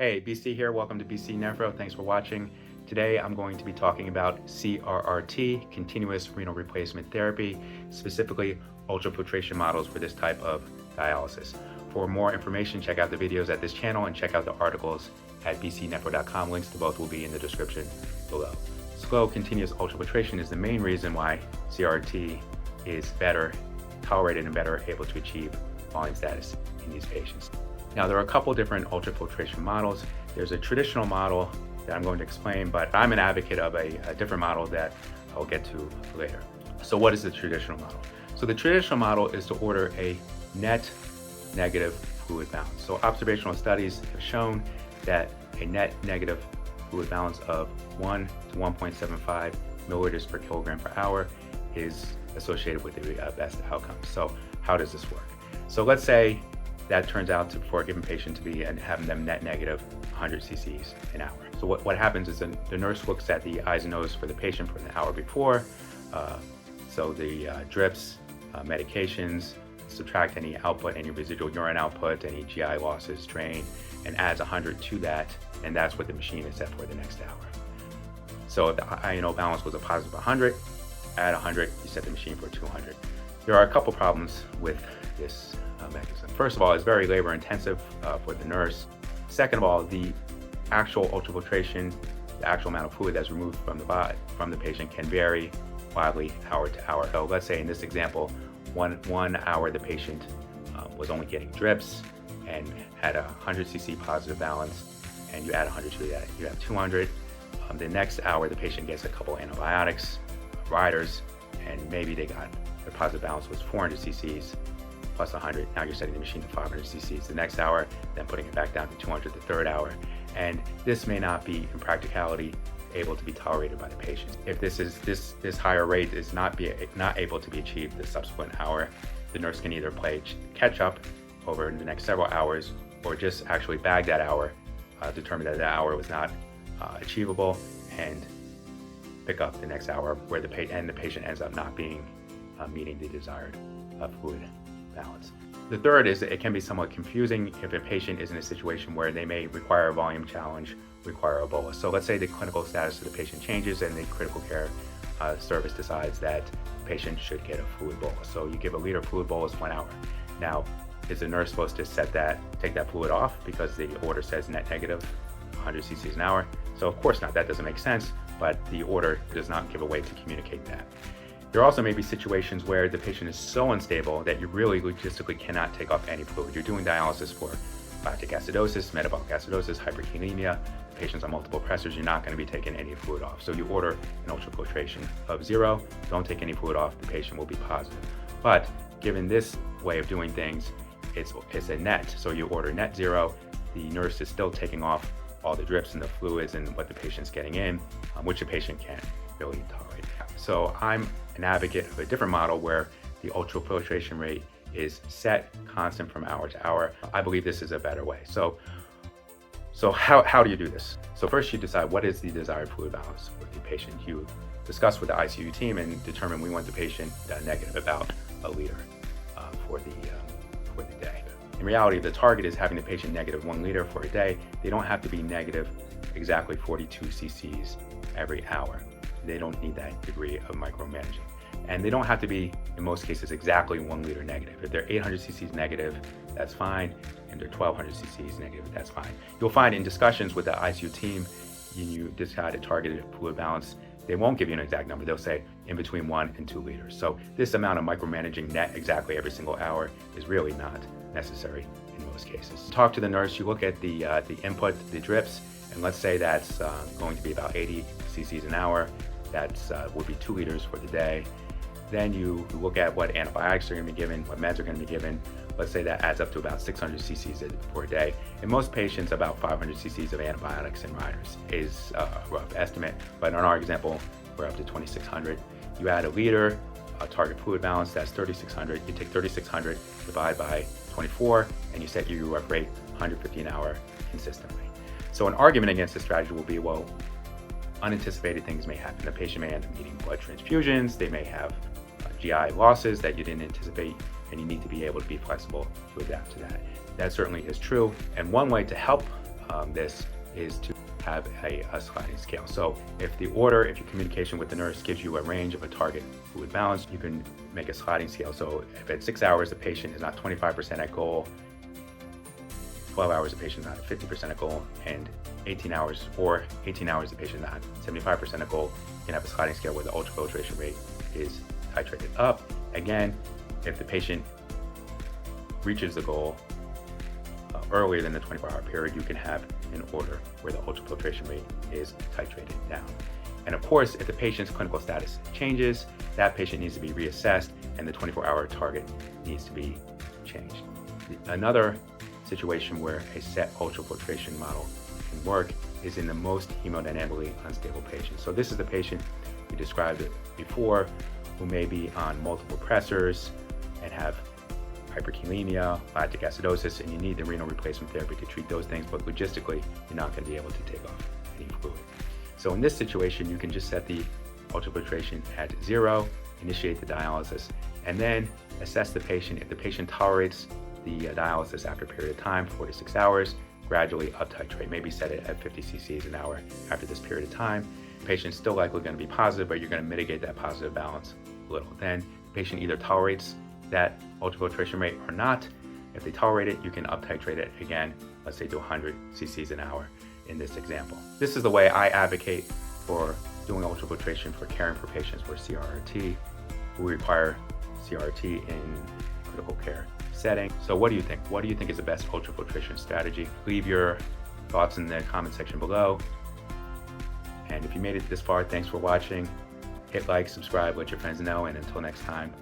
Hey, BC here. Welcome to BC Nephro. Thanks for watching. Today I'm going to be talking about CRRT, continuous renal replacement therapy, specifically ultrafiltration models for this type of dialysis. For more information, check out the videos at this channel and check out the articles at bcnephro.com. Links to both will be in the description below. Slow continuous ultrafiltration is the main reason why CRRT is better tolerated and better able to achieve volume status in these patients. Now, there are a couple different ultrafiltration models. There's a traditional model that I'm going to explain, but I'm an advocate of a different model that I'll get to later. So what is the traditional model? So the traditional model is to order a net negative fluid balance. So observational studies have shown that a net negative fluid balance of 1 to 1.75 milliliters per kilogram per hour is associated with the best outcomes. So how does this work? So let's say that turns out for a given patient to be and having them net negative 100 cc's an hour. So what happens is the nurse looks at the eyes and nose for the patient for the hour before. So the drips, medications, subtract any output, any residual urine output, any GI losses, drain, and adds 100 to that, and that's what the machine is set for the next hour. So if the I&O balance was a positive 100, add 100, you set the machine for 200. There are a couple problems with this mechanism. First of all, it's very labor intensive for the nurse. Second of all, the actual ultrafiltration, the actual amount of fluid that's removed from the body, from the patient can vary wildly hour to hour. So let's say in this example, one hour the patient was only getting drips and had a 100 cc positive balance, and you add 100 to that, you have 200. The next hour the patient gets a couple antibiotics, riders, and maybe their positive balance was 400 cc's plus 100. Now you're setting the machine to 500 cc's the next hour, then putting it back down to 200 the third hour. And this may not be, in practicality, able to be tolerated by the patient. If this higher rate is not able to be achieved the subsequent hour, the nurse can either play catch up over the next several hours, or just actually bag that hour, determine that hour was not achievable, and pick up the next hour where the patient ends up not being meeting the desired fluid balance. The third is that it can be somewhat confusing if a patient is in a situation where they may require a volume challenge, require a bolus. So let's say the clinical status of the patient changes and the critical care service decides that the patient should get a fluid bolus. So you give a liter fluid bolus 1 hour. Now, is the nurse supposed to take that fluid off because the order says net negative 100 cc's an hour? So of course not, that doesn't make sense, but the order does not give a way to communicate that. There also may be situations where the patient is so unstable that you really logistically cannot take off any fluid. You're doing dialysis for lactic acidosis, metabolic acidosis, hyperkalemia. The patient's on multiple pressors, you're not going to be taking any fluid off. So you order an ultrafiltration of 0, don't take any fluid off, the patient will be positive. But given this way of doing things, it's a net. So you order net 0, the nurse is still taking off all the drips and the fluids and what the patient's getting in, which the patient can't really tolerate. So I'm an advocate of a different model where the ultrafiltration rate is set constant from hour to hour. I believe this is a better way. So how do you do this? So first you decide what is the desired fluid balance with the patient. You discuss with the ICU team and determine we want the patient negative about a liter for the day. In reality, the target is having the patient negative 1 liter for a day. They don't have to be negative exactly 42 cc's every hour. They don't need that degree of micromanaging. And they don't have to be, in most cases, exactly 1 liter negative. If they're 800 cc's negative, that's fine. And they're 1200 cc's negative, that's fine. You'll find in discussions with the ICU team, you decide a targeted fluid balance, they won't give you an exact number. They'll say in between 1 and 2 liters. So this amount of micromanaging net exactly every single hour is really not necessary in most cases. Talk to the nurse, you look at the input, the drips, and let's say that's going to be about 80 cc's an hour. That would be 2 liters for the day. Then you look at what antibiotics are going to be given, what meds are going to be given. Let's say that adds up to about 600 cc's for a day. In most patients, about 500 cc's of antibiotics and riders is a rough estimate, but in our example, we're up to 2,600. You add a liter, a target fluid balance, that's 3,600. You take 3,600, divide by 24, and you set your UF rate 150 an hour consistently. So an argument against this strategy will be, well, unanticipated things may happen. The patient may end up needing blood transfusions, they may have GI losses that you didn't anticipate, and you need to be able to be flexible to adapt to that. That certainly is true. And one way to help this is to have a sliding scale. So if your communication with the nurse gives you a range of a target fluid balance, you can make a sliding scale. So if at 6 hours the patient is not 25% at goal, 12 hours the patient is not at 50% at goal, and 18 hours the patient is not 75% at goal, you can have a sliding scale where the ultrafiltration rate is titrated up. Again, if the patient reaches the goal earlier than the 24-hour period, you can have an order where the ultrafiltration rate is titrated down. And of course, if the patient's clinical status changes, that patient needs to be reassessed and the 24-hour target needs to be changed. Another situation where a set ultrafiltration model can work is in the most hemodynamically unstable patients. So this is the patient we described it before, who may be on multiple pressors and have hyperkalemia, lactic acidosis, and you need the renal replacement therapy to treat those things, but logistically, you're not going to be able to take off any fluid. So in this situation, you can just set the ultrafiltration at 0, initiate the dialysis, and then assess the patient. If the patient tolerates the dialysis after a period of time, 4 to 6 hours, gradually up titrate, maybe set it at 50 cc's an hour after this period of time. The patient's still likely going to be positive, but you're going to mitigate that positive balance a little. Then the patient either tolerates that ultrafiltration rate or not. If they tolerate it, you can up titrate it again, let's say to 100 cc's an hour in this example. This is the way I advocate for doing ultrafiltration for caring for patients with CRRT who require CRRT in critical care setting. So what do you think? What do you think is the best ultrafiltration strategy? Leave your thoughts in the comment section below. And if you made it this far, thanks for watching. Hit like, subscribe, let your friends know, and until next time,